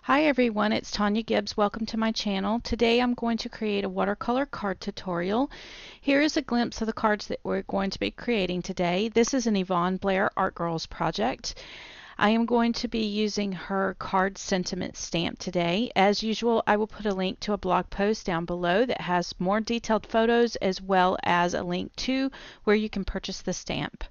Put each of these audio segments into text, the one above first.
Hi everyone, it's Tonya Gibbs. Welcome to my channel. Today I'm going to create a watercolor card tutorial. Here is a glimpse of the cards that we're going to be creating today. This is an Yvonne Blair Art Girls project. I am going to be using her card sentiment stamp today. As usual, I will put a link to a blog post down below that has more detailed photos as well as a link to where you can purchase the stamp.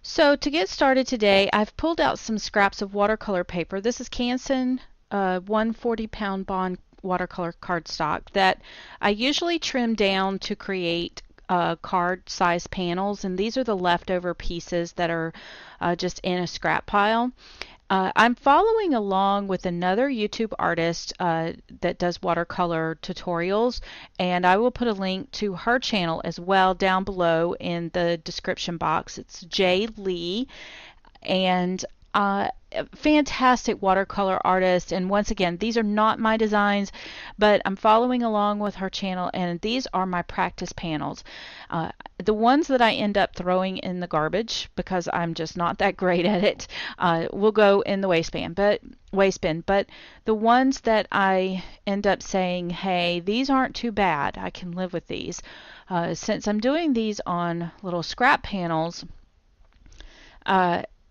So to get started today, I've pulled out some scraps of watercolor paper. This is Canson 140-pound bond watercolor cardstock that I usually trim down to create card size panels, and these are the leftover pieces that are just in a scrap pile. I'm following along with another YouTube artist that does watercolor tutorials, and I will put a link to her channel as well down below in the description box. It's Jay Lee, and fantastic watercolor artist. And once again, these are not my designs, but I'm following along with her channel, and these are my practice panels. The ones that I end up throwing in the garbage because I'm just not that great at it will go in the waste bin. But the ones that I end up saying, hey, these aren't too bad, I can live with these. Since I'm doing these on little scrap panels,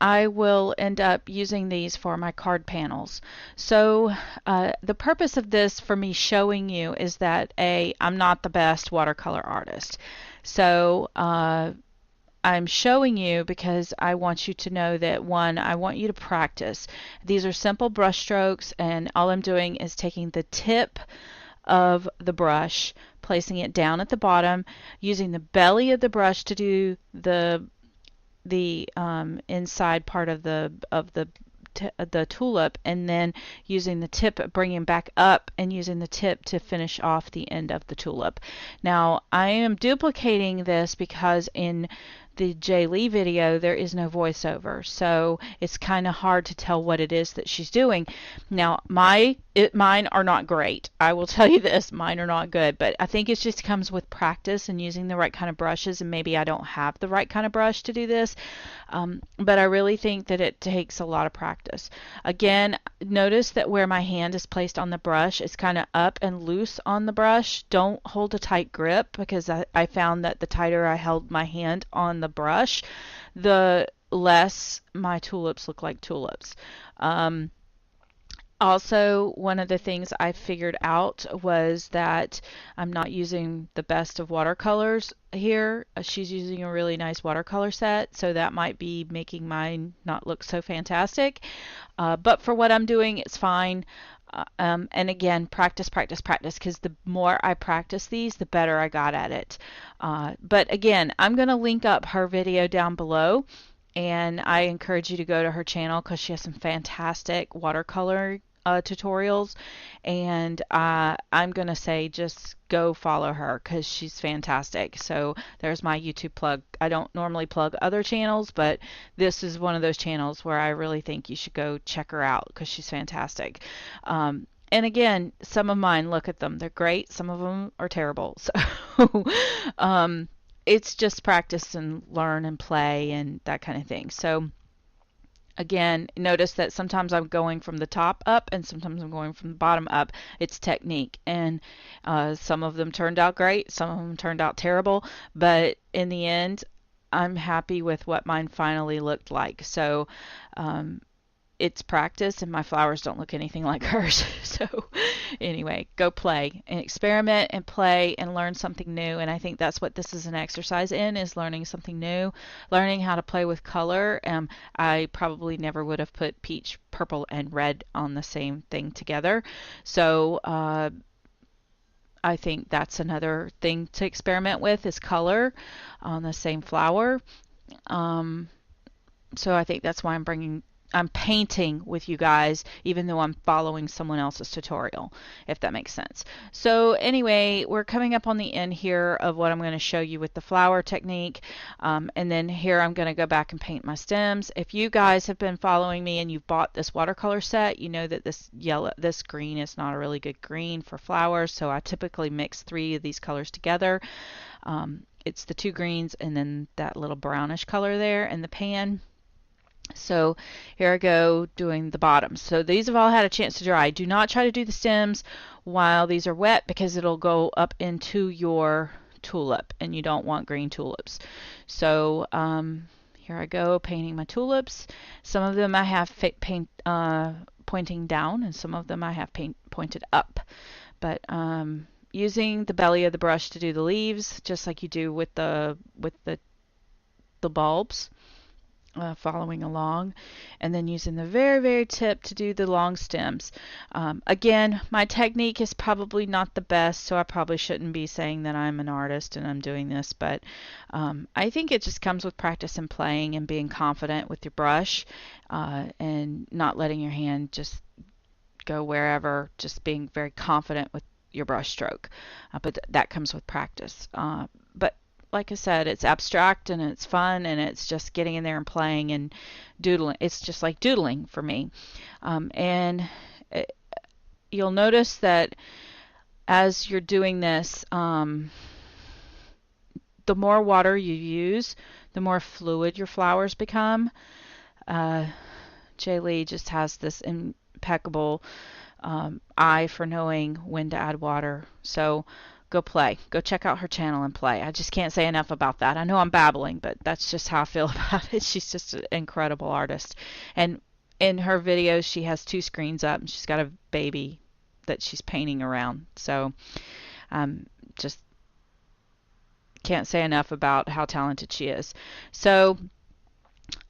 I will end up using these for my card panels. So the purpose of this for me showing you is that I'm not the best watercolor artist. So I'm showing you because I want you to know that, one, I want you to practice. These are simple brush strokes, and all I'm doing is taking the tip of the brush, placing it down at the bottom, using the belly of the brush to do the inside part of the tulip, and then using the tip, bringing back up and using the tip to finish off the end of the tulip. Now I am duplicating this because in the Jay Lee video there is no voiceover, so it's kind of hard to tell what it is that she's doing. Now mine are not great, I will tell you this, mine are not good, but I think it just comes with practice and using the right kind of brushes, and maybe I don't have the right kind of brush to do this, but I really think that it takes a lot of practice. Again, notice that where my hand is placed on the brush, it's kind of up and loose on the brush. Don't hold a tight grip, because I found that the tighter I held my hand on the brush, the less my tulips look like tulips. Also, one of the things I figured out was that I'm not using the best of watercolors here. She's using a really nice watercolor set, so that might be making mine not look so fantastic. But for what I'm doing, it's fine. And again, practice, practice, practice, because the more I practice these, the better I got at it. But again, I'm going to link up her video down below, and I encourage you to go to her channel because she has some fantastic watercolor tutorials, and I'm going to say just go follow her because she's fantastic. So there's my YouTube plug. I don't normally plug other channels, but this is one of those channels where I really think you should go check her out because she's fantastic. And again, some of mine, look at them. They're great. Some of them are terrible. So it's just practice and learn and play and that kind of thing. So again, notice that sometimes I'm going from the top up and sometimes I'm going from the bottom up. It's technique, and some of them turned out great, some of them turned out terrible, but in the end I'm happy with what mine finally looked like. So it's practice, and my flowers don't look anything like hers. So anyway, go play and experiment and play and learn something new. And I think that's what this is an exercise in, is learning something new, learning how to play with color. I probably never would have put peach, purple, and red on the same thing together. So I think that's another thing to experiment with, is color on the same flower. So I think that's why I'm painting with you guys, even though I'm following someone else's tutorial, if that makes sense. So anyway, we're coming up on the end here of what I'm going to show you with the flower technique. And then here I'm going to go back and paint my stems. If you guys have been following me and you've bought this watercolor set, you know that this green is not a really good green for flowers. So I typically mix 3 of these colors together. It's the 2 greens and then that little brownish color there in the pan. So here I go doing the bottoms. So these have all had a chance to dry. Do not try to do the stems while these are wet because it'll go up into your tulip and you don't want green tulips. So here I go painting my tulips. Some of them I have paint pointing down and some of them I have paint pointed up. But using the belly of the brush to do the leaves, just like you do with the bulbs. Following along, and then using the very tip to do the long stems. Again, my technique is probably not the best, so I probably shouldn't be saying that I'm an artist and I'm doing this, but I think it just comes with practice and playing and being confident with your brush and not letting your hand just go wherever, just being very confident with your brush stroke. But that comes with practice. But like I said, it's abstract and it's fun and it's just getting in there and playing and doodling. It's just like doodling for me. You'll notice that as you're doing this, the more water you use, the more fluid your flowers become. Jay Lee just has this impeccable eye for knowing when to add water. So go play. Go check out her channel and play. I just can't say enough about that. I know I'm babbling, but that's just how I feel about it. She's just an incredible artist. And in her videos, she has 2 screens up and she's got a baby that she's painting around. So just can't say enough about how talented she is. So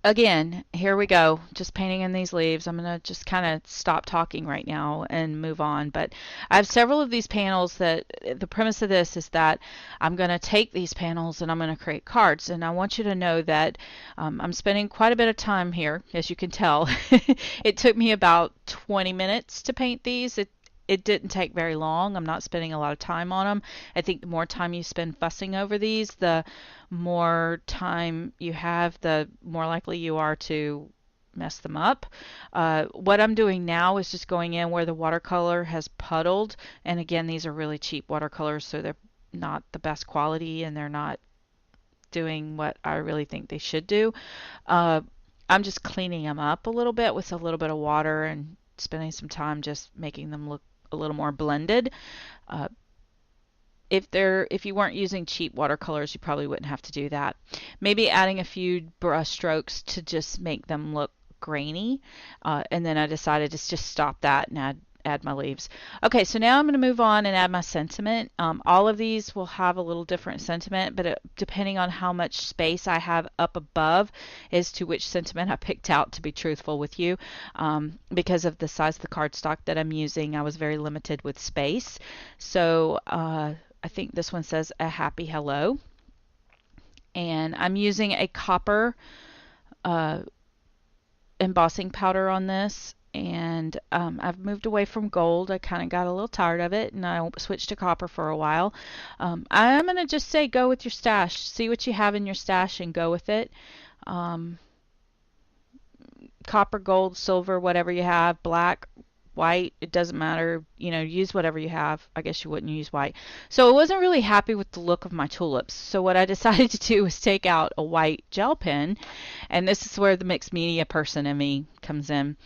again, here we go, just painting in these leaves. I'm going to just kind of stop talking right now and move on. But I have several of these panels that the premise of this is that I'm going to take these panels and I'm going to create cards. And I want you to know that I'm spending quite a bit of time here, as you can tell. It took me about 20 minutes to paint these. It didn't take very long. I'm not spending a lot of time on them. I think the more time you spend fussing over these, the more time you have, the more likely you are to mess them up. What I'm doing now is just going in where the watercolor has puddled. And again, these are really cheap watercolors, so they're not the best quality and they're not doing what I really think they should do. I'm just cleaning them up a little bit with a little bit of water and spending some time just making them look a little more blended. If you weren't using cheap watercolors, you probably wouldn't have to do that. Maybe adding a few brush strokes to just make them look grainy. And then I decided to just stop that and add my leaves. Okay, so now I'm going to move on and add my sentiment. All of these will have a little different sentiment, but depending on how much space I have up above as to which sentiment I picked out, to be truthful with you. Because of the size of the cardstock that I'm using, I was very limited with space. So I think this one says a happy hello. And I'm using a copper embossing powder on this. And I've moved away from gold. I kind of got a little tired of it, and I switched to copper for a while. I'm going to just say go with your stash. See what you have in your stash and go with it. Copper, gold, silver, whatever you have, black, white, it doesn't matter. You know, use whatever you have. I guess you wouldn't use white. So I wasn't really happy with the look of my tulips. So what I decided to do was take out a white gel pen, and this is where the mixed media person in me comes in.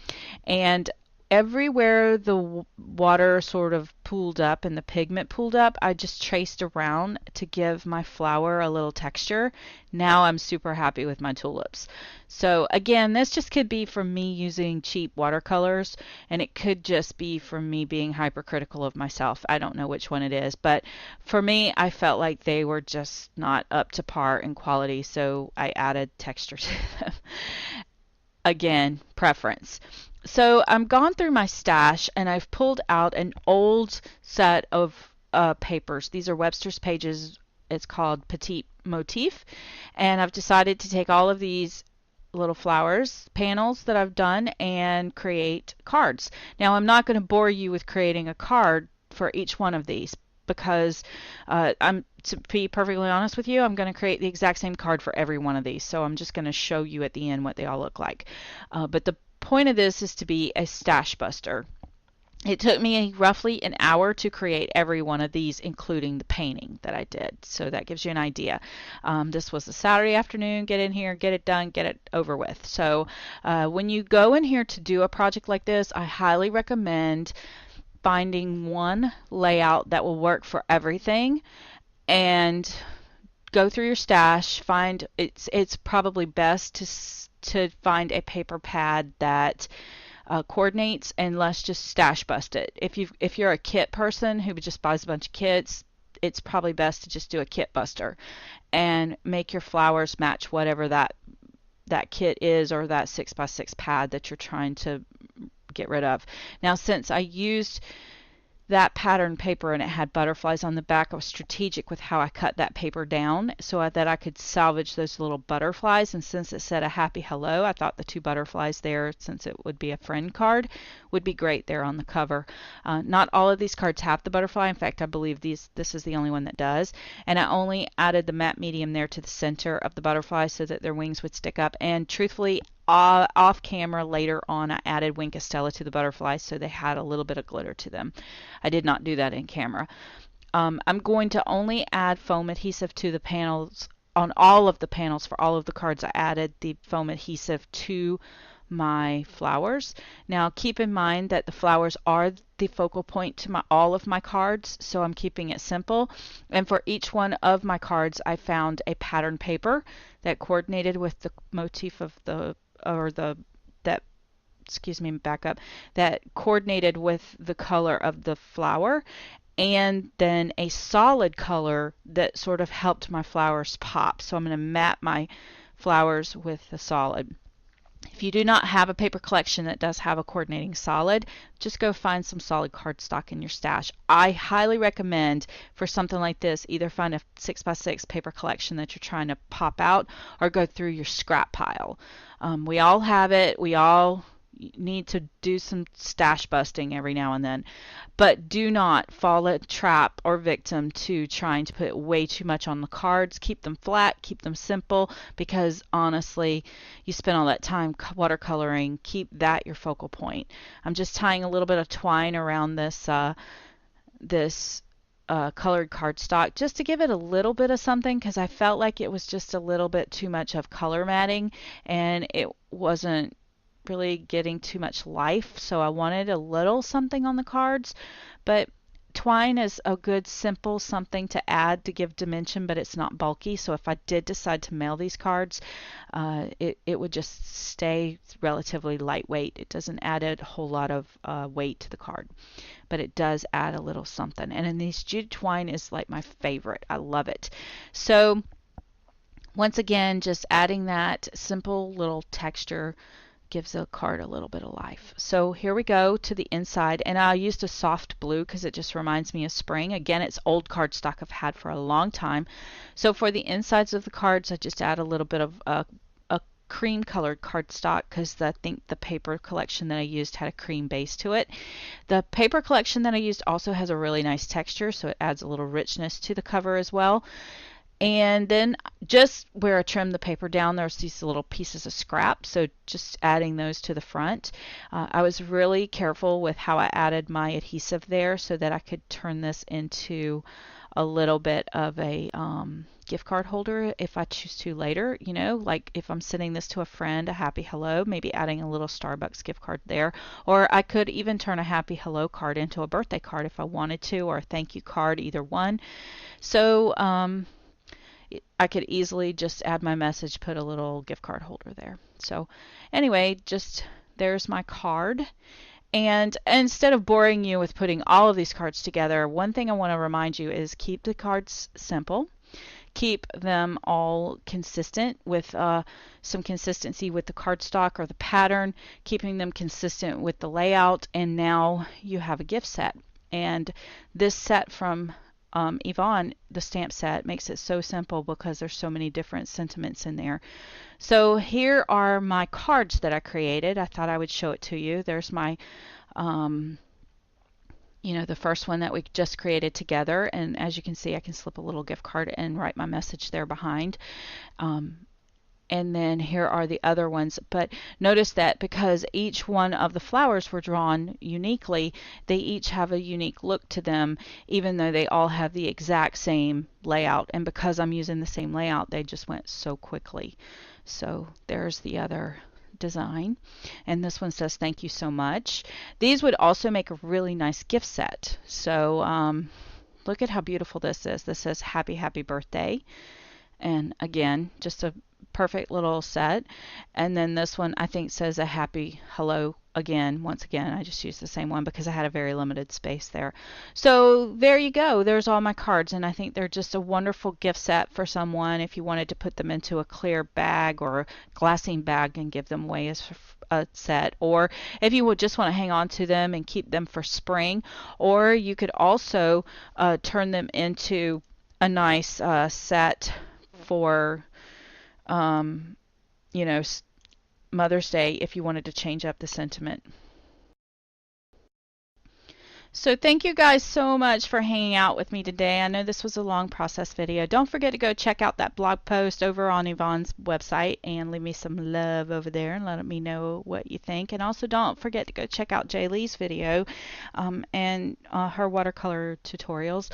And everywhere the water sort of pooled up and the pigment pooled up, I just traced around to give my flower a little texture. Now I'm super happy with my tulips. So again, this just could be from me using cheap watercolors, and it could just be from me being hypercritical of myself. I don't know which one it is, but for me, I felt like they were just not up to par in quality, so I added texture to them. Again, preference. So I'm gone through my stash and I've pulled out an old set of papers. These are Webster's pages. It's called Petit Motif. And I've decided to take all of these little flowers panels that I've done and create cards. Now I'm not going to bore you with creating a card for each one of these because to be perfectly honest with you, I'm going to create the exact same card for every one of these. So I'm just going to show you at the end what they all look like. But the point of this is to be a stash buster. It took me roughly an hour to create every one of these, including the painting that I did. So that gives you an idea. This was a Saturday afternoon. Get in here, get it done, get it over with. So when you go in here to do a project like this, I highly recommend finding one layout that will work for everything and go through your stash. Find it's probably best to find a paper pad that coordinates, and let's just stash bust it. If you're a kit person who just buys a bunch of kits, it's probably best to just do a kit buster and make your flowers match whatever that kit is, or that 6x6 pad that you're trying to get rid of. Now, since I used that pattern paper and it had butterflies on the back, I was strategic with how I cut that paper down so that I could salvage those little butterflies. And since it said a happy hello, I thought the two butterflies there, since it would be a friend card, would be great there on the cover. Not all of these cards have the butterfly. In fact, I believe this is the only one that does. And I only added the matte medium there to the center of the butterfly so that their wings would stick up. And truthfully, off camera later on, I added Wink Estella to the butterflies so they had a little bit of glitter to them. I did not do that in camera. I'm going to only add foam adhesive to the panels on all of the panels for all of the cards. I added the foam adhesive to my flowers. Now keep in mind that the flowers are the focal point to all of my cards, so I'm keeping it simple. And for each one of my cards, I found a pattern paper that coordinated with the motif of that coordinated with the color of the flower, and then a solid color that sort of helped my flowers pop. So I'm going to map my flowers with the solid. If you do not have a paper collection that does have a coordinating solid, just go find some solid cardstock in your stash. I highly recommend for something like this, either find a 6x6 paper collection that you're trying to pop out, or go through your scrap pile. We all have it. We all need to do some stash busting every now and then, but do not fall a trap or victim to trying to put way too much on the cards. Keep them flat, keep them simple, because honestly, you spend all that time watercoloring. Keep that your focal point. I'm just tying a little bit of twine around this colored cardstock just to give it a little bit of something, because I felt like it was just a little bit too much of color matting and it wasn't really getting too much life, so I wanted a little something on the cards. But twine is a good simple something to add to give dimension, but it's not bulky, so if I did decide to mail these cards, it would just stay relatively lightweight. It doesn't add a whole lot of weight to the card, but it does add a little something. And in these jute twine is like my favorite. I love it. So once again, just adding that simple little texture gives the card a little bit of life. So here we go to the inside, and I used a soft blue because it just reminds me of spring. Again, it's old cardstock I've had for a long time. So for the insides of the cards, I just add a little bit of a cream colored cardstock, because I think the paper collection that I used had a cream base to it. The paper collection that I used also has a really nice texture, so it adds a little richness to the cover as well. And then just where I trimmed the paper down, there's these little pieces of scrap, so just adding those to the front. I was really careful with how I added my adhesive there so that I could turn this into a little bit of a gift card holder if I choose to later. You know, like if I'm sending this to a friend, a happy hello, maybe adding a little Starbucks gift card there. Or I could even turn a happy hello card into a birthday card if I wanted to, or a thank you card, either one. So I could easily just add my message, put a little gift card holder there. So anyway, just there's my card. And instead of boring you with putting all of these cards together, one thing I want to remind you is keep the cards simple. Keep them all consistent with some consistency with the cardstock or the pattern, keeping them consistent with the layout, and now you have a gift set. And this set from Yvonne, the stamp set, makes it so simple because there's so many different sentiments in there. So here are my cards that I created. I thought I would show it to you. There's my the first one that we just created together, and as you can see, I can slip a little gift card and write my message there behind. and then here are the other ones. But notice that because each one of the flowers were drawn uniquely, they each have a unique look to them, even though they all have the exact same layout. And because I'm using the same layout, they just went so quickly. So there's the other design, and this one says thank you so much. These would also make a really nice gift set. So look at how beautiful this is. This says happy birthday, and again, just a perfect little set. And then this one I think says a happy hello again. Once again, I just used the same one because I had a very limited space there. So there you go. There's all my cards, and I think they're just a wonderful gift set for someone if you wanted to put them into a clear bag or glassine bag and give them away as a set, or if you would just want to hang on to them and keep them for spring, or you could also turn them into a nice set for you know, Mother's Day if you wanted to change up the sentiment. So thank you guys so much for hanging out with me today. I know this was a long process video. Don't forget to go check out that blog post over on Yvonne's website and leave me some love over there and let me know what you think. And also don't forget to go check out Jay Lee's video and her watercolor tutorials.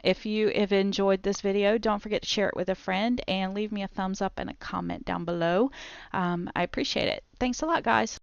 If you have enjoyed this video, don't forget to share it with a friend and leave me a thumbs up and a comment down below. I appreciate it. Thanks a lot, guys.